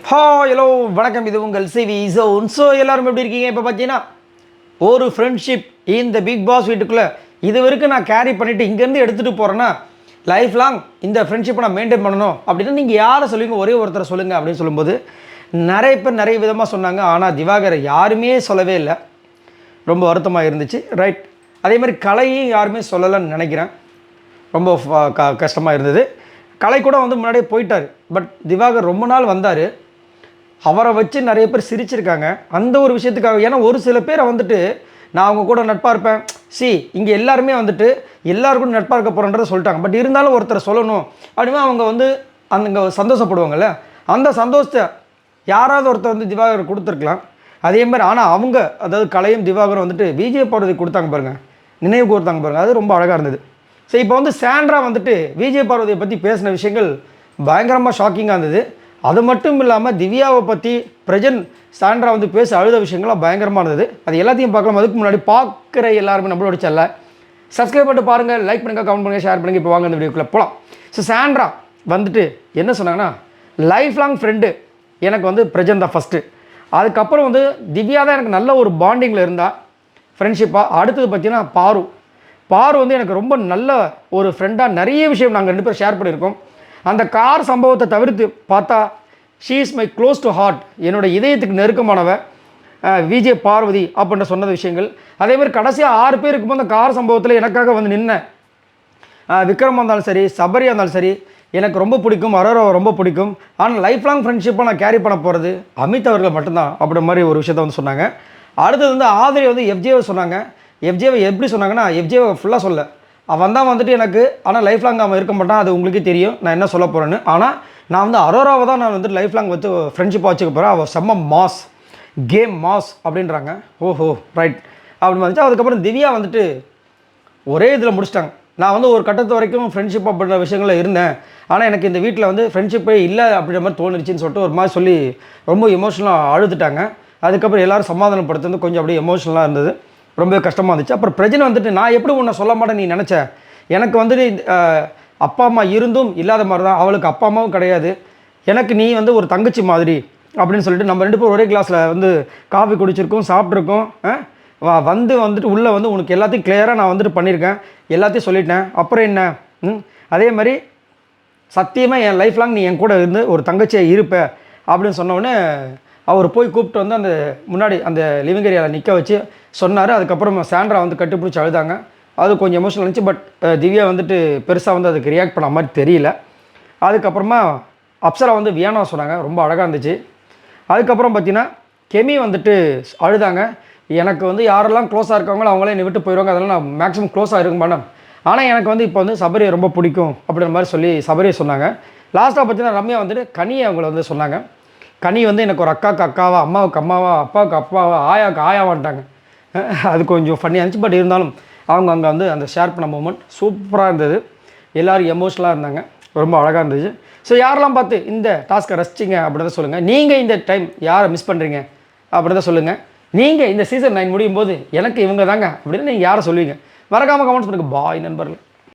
Hello வணக்கம், இது உங்கள் சிவி ஜோன். ஸோ எல்லோரும் எப்படி இருக்கீங்க? இப்போ பார்த்தீங்கன்னா ஒரு ஃப்ரெண்ட்ஷிப் இந்த பிக் பாஸ் வீட்டுக்குள்ளே இது வரைக்கும் நான் கேரி பண்ணிவிட்டு இங்கேருந்து எடுத்துகிட்டு போகிறேன்னா லைஃப் லாங் இந்த ஃப்ரெண்ட்ஷிப்பை நான் மெயின்டைன் பண்ணணும் அப்படின்னா நீங்கள் யாரை சொல்லுவீங்க? ஒரே ஒருத்தரை சொல்லுங்கள் அப்படின்னு சொல்லும்போது நிறைய பேர் நிறைய விதமாக சொன்னாங்க. ஆனால் திவாகரை யாருமே சொல்லவே இல்லை. ரொம்ப வருத்தமாக இருந்துச்சு. ரைட், அதே மாதிரி கலையும் யாருமே சொல்லலைன்னு நினைக்கிறேன். ரொம்ப கஷ்டமாக இருந்தது. கலை கூட வந்து முன்னாடியே போயிட்டார். பட் திவாகர் ரொம்ப நாள் வந்தார். அவரை வச்சு நிறைய பேர் சிரிச்சிருக்காங்க அந்த ஒரு விஷயத்துக்காக. ஏன்னா ஒரு சில பேரை வந்துட்டு நான் அவங்க கூட நட்பாக இருப்பேன், இங்கே எல்லாருமே வந்துட்டு எல்லாருக்கும் நட்பாக இருக்க போகிறன்றதை சொல்லிட்டாங்க. பட் இருந்தாலும் ஒருத்தரை சொல்லணும் அப்படின்னா அவங்க வந்து அங்கே சந்தோஷப்படுவாங்கள்ல, அந்த சந்தோஷத்தை யாராவது ஒருத்தர் வந்து திவாகர் கொடுத்துருக்கலாம். அதே மாதிரி ஆனால் அவங்க, அதாவது கலையும் திவாகரும் வந்துட்டு விஜய் பார்வதி கொடுத்தாங்க பாருங்கள், நினைவு கொடுத்தாங்க பாருங்கள், அது ரொம்ப அழகாக இருந்தது. ஸோ இப்போ வந்து சாண்ட்ரா வந்துட்டு விஜய் பார்வதியை பற்றி பேசின விஷயங்கள் பயங்கரமாக ஷாக்கிங்காக இருந்தது. அது மட்டும் இல்லாமல் திவ்யாவை பற்றி பிரஜன் சாண்ட்ரா வந்து பேச அழுத விஷயங்கள்லாம் பயங்கரமாக இருந்தது. அது எல்லாத்தையும் பார்க்கலாம். அதுக்கு முன்னாடி பார்க்குற எல்லாருமே நம்மளோட சேனலை சப்ஸ்கிரைப் பண்ணிட்டு பாருங்கள், லைக் பண்ணுங்கள், கமெண்ட் பண்ணுங்கள், ஷேர் பண்ணுங்கள். இப்போ வாங்க இந்த வீடியோக்குள்ளே போகலாம். ஸோ சாண்ட்ரா வந்துட்டு என்ன சொன்னாங்கன்னா, லைஃப் லாங் ஃப்ரெண்டு எனக்கு வந்து பிரஜன் தான் ஃபஸ்ட்டு. அதுக்கப்புறம் வந்து திவ்யா தான் எனக்கு நல்ல ஒரு பாண்டிங்கில் இருந்தால் ஃப்ரெண்ட்ஷிப்பாக. அடுத்தது பார்த்தீங்கன்னா பாரு வந்து எனக்கு ரொம்ப நல்ல ஒரு ஃப்ரெண்டாக நிறைய விஷயம் நாங்கள் 2 பேரும் ஷேர் பண்ணியிருக்கோம். அந்த கார் சம்பவத்தை தவிர்த்து பார்த்தா she is my close to heart, என்னோடய இதயத்துக்கு நெருக்கமானவ விஜய் பார்வதி அப்படின்ற சொன்னது விஷயங்கள். அதேமாதிரி கடைசியாக 6 பேர் இருக்கும்போது அந்த கார் சம்பவத்தில் எனக்காக வந்து நின்ன விக்ரமாக இருந்தாலும் சரி, சபரியாக இருந்தாலும் சரி, எனக்கு ரொம்ப பிடிக்கும். அரோராவை ரொம்ப பிடிக்கும். ஆனால் லைஃப் லாங் ஃப்ரெண்ட்ஷிப்பாக நான் கேரி பண்ண போகிறது அமித் அவர்கள் மட்டும்தான் அப்படி மாதிரி ஒரு விஷயத்த வந்து சொன்னாங்க. அடுத்தது வந்து ஆதிரி வந்து எஃப்ஜேவை சொன்னாங்க. எஃப்ஜேவை எப்படி சொன்னாங்கன்னா, எஃப்ஜேவை ஃபுல்லாக சொல்ல, அவன் தான் வந்துட்டு எனக்கு, ஆனால் லைஃப் லாங் அவன் இருக்க மாட்டான், அது உங்களுக்கே தெரியும் நான் என்ன சொல்ல போகிறேன்னு. ஆனால் நான் வந்து அரோராவை தான் நான் வந்துட்டு லைஃப் லாங் வச்சு ஃப்ரெண்ட்ஷிப்பாக வச்சுக்க போகிறேன். அவள் செம்ம மாஸ், கேம் மாஸ் அப்படின்றாங்க. ஓஹோ ரைட் அப்படின்னு வந்துச்சு. அதுக்கப்புறம் திவ்யா வந்துட்டு ஒரே இதில் முடிச்சிட்டாங்க. நான் வந்து ஒரு கட்டத்து வரைக்கும் ஃப்ரெண்ட்ஷிப் அப்படின்ற விஷயங்களில் இருந்தேன், ஆனால் எனக்கு இந்த வீட்டில் வந்து ஃப்ரெண்ட்ஷிப்பே இல்லை அப்படின்ற மாதிரி தோணுச்சுன்னு சொல்லிட்டு ஒரு மாதிரி சொல்லி ரொம்ப எமோஷனலாக அழுதுட்டாங்க. அதுக்கப்புறம் எல்லோரும் சமாதானப்படுத்துறது கொஞ்சம் அப்படியே எமோஷனலாக இருந்தது, ரொம்ப கஷ்டமாக இருந்துச்சு. அப்புறம் பிரச்சனை வந்துட்டு, நான் எப்படி உன்னை சொல்ல மாட்டேன் நீ நினச்ச, எனக்கு வந்துட்டு அப்பா அம்மா இருந்தும் இல்லாத மாதிரி தான், அவளுக்கு அப்பா அம்மாவும் கிடையாது, எனக்கு நீ வந்து ஒரு தங்கச்சி மாதிரி அப்படின்னு சொல்லிட்டு நம்ம 2 பேரும் ஒரே கிளாஸில் வந்து காஃபி குடிச்சிருக்கோம், சாப்பிட்ருக்கோம். வந்துட்டு உள்ளே வந்து உனக்கு எல்லாத்தையும் கிளியராக நான் வந்துட்டு பண்ணியிருக்கேன், எல்லாத்தையும் சொல்லிட்டேன். அப்புறம் என்ன? அதே மாதிரி சத்தியமாக என் லைஃப் லாங் நீ என் கூட இருந்து ஒரு தங்கச்சியாக இருப்ப அப்படின்னு சொன்னோடனே அவர் போய் கூப்பிட்டு வந்து அந்த முன்னாடி அந்த லிவிங் ஏரியாவில் நிற்க வச்சு சொன்னார். அதுக்கப்புறம் சாண்ட்ரா வந்து கட்டுப்பிடிச்சி அழுதாங்க. அது கொஞ்சம் எமோஷனல் இருந்துச்சு. பட் திவ்யா வந்துட்டு பெருசாக வந்து அதுக்கு ரியாக்ட் பண்ண மாதிரி தெரியல. அதுக்கப்புறமா அப்சரா வந்து வியானா சொன்னாங்க, ரொம்ப அழகாக இருந்துச்சு. அதுக்கப்புறம் பார்த்தீங்கன்னா கெமி வந்துட்டு அழுதாங்க. எனக்கு வந்து யாரெல்லாம் க்ளோஸாக இருக்காங்களோ அவங்களே என்னை விட்டு போயிடுவாங்க, அதனால் நான் மேக்ஸிமம் க்ளோஸாக இருக்க மாட்டேன். ஆனால் எனக்கு வந்து இப்போ வந்து சபரியை ரொம்ப பிடிக்கும் அப்படின்ற மாதிரி சொல்லி சபரியை சொன்னாங்க. லாஸ்ட்டாக பார்த்தீங்கன்னா ரம்யா வந்துட்டு கனியை அவங்கள வந்து சொன்னாங்க. கனி வந்து எனக்கு ஒரு அக்காவுக்கு அக்காவா, அம்மாவுக்கு அம்மாவா, அப்பாவுக்கு அப்பாவா, ஆயாவுக்கு ஆயாவான்ட்டாங்க. அது கொஞ்சம் ஃபன்னியாக இருந்துச்சு. பட் இருந்தாலும் அவங்க அங்கே வந்து அந்த ஷேர் பண்ண மூமெண்ட் சூப்பராக இருந்தது. எல்லோரும் எமோஷனலாக இருந்தாங்க, ரொம்ப அழகாக இருந்துச்சு. ஸோ யாரெல்லாம் பார்த்து இந்த டாஸ்க்கை ரசிச்சிங்க அப்படின்னு தான் சொல்லுங்கள். நீங்கள் இந்த டைம் யாரை மிஸ் பண்ணுறீங்க அப்படின்னு தான் சொல்லுங்கள். நீங்கள் இந்த சீசன் 9 முடியும் போது எனக்கு இவங்க தாங்க அப்படின்னு நீங்கள் யாரை சொல்லுவீங்க? மறக்காமல் கமெண்ட்ஸ் பண்ணுங்கள். பாய் நண்பர்கள்.